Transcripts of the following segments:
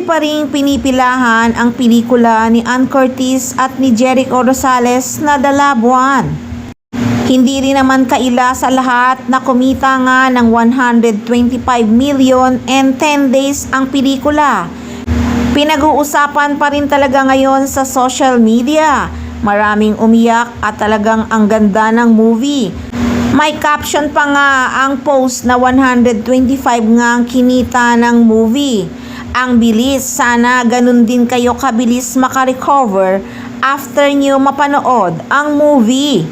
pa ring pinipilahan ang pelikula ni Ann Curtis at ni Jericho Rosales na The Loved One. Hindi rin naman kaila sa lahat na kumita nga ng 125 million and 10 days ang pelikula. Pinag-uusapan pa rin talaga ngayon sa social media. Maraming umiyak at talagang ang ganda ng movie. May caption pa nga ang post na 125 nga ang kinita ng movie. Ang bilis, sana ganun din kayo kabilis makarecover after nyo mapanood ang movie.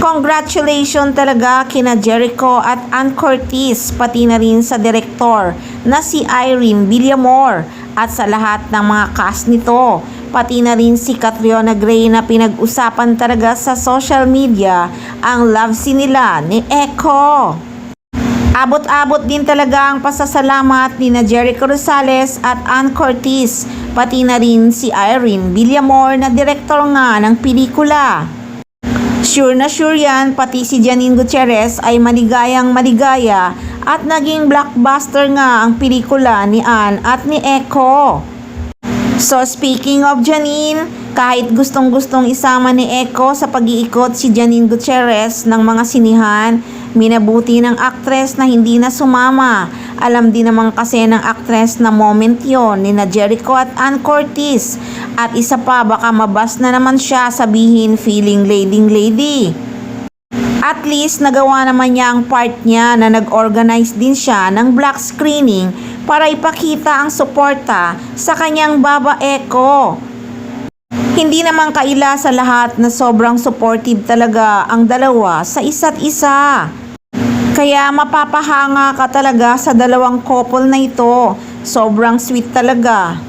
Congratulations talaga kina Jericho at Ann Curtis, pati na rin sa direktor na si Irene Villamor at sa lahat ng mga cast nito, pati na rin si Catriona Gray na pinag-usapan talaga sa social media ang love scene nila ni Echo. Abot-abot din talaga ang pasasalamat ni na Jericho Rosales at Ann Curtis, pati na rin si Irene Villamor na direktor nga ng pelikula. Sure na sure yan, pati si Janine Gutierrez ay maligayang maligaya at naging blockbuster nga ang pelikula ni Ann at ni Echo. So speaking of Janine, kahit gustong-gustong isama ni Echo sa pag-iikot si Janine Gutierrez ng mga sinihan, minabuti ng aktres na hindi na sumama. Alam din naman kasi ng aktres na moment yon ni na Jericho at Ann Curtis. At isa pa, baka mabas na naman siya sabihin feeling lady. At least nagawa naman niya ang part niya na nag-organize din siya ng black screening para ipakita ang suporta sa kanyang Baba Echo. Hindi naman kaila sa lahat na sobrang supportive talaga ang dalawa sa isa't isa. Kaya mapapahanga ka talaga sa dalawang couple na ito. Sobrang sweet talaga.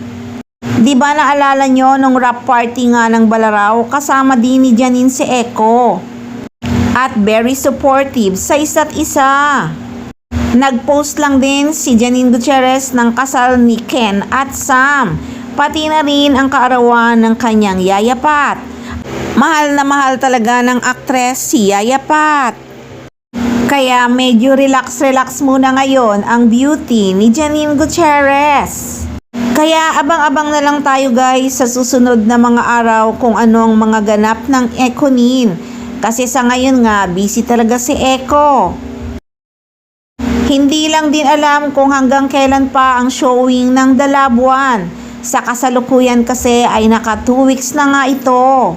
Di ba naalala nyo nung rap party nga ng Balaraw, kasama din ni Janine si Echo. At very supportive sa isa't isa. Nag-post lang din si Janine Gutierrez ng kasal ni Ken at Sam. Pati na rin ang kaarawan ng kanyang Yaya Pat. Mahal na mahal talaga ng aktres si Yaya Pat. Kaya medyo relax muna ngayon ang beauty ni Janine Gutierrez. Kaya abang-abang na lang tayo guys sa susunod na mga araw kung anong mga ganap ng Echonin. Kasi sa ngayon nga, busy talaga si Echo. Hindi lang din alam kung hanggang kailan pa ang showing ng The Loved One. Sa kasalukuyan kasi ay naka 2 weeks na nga ito.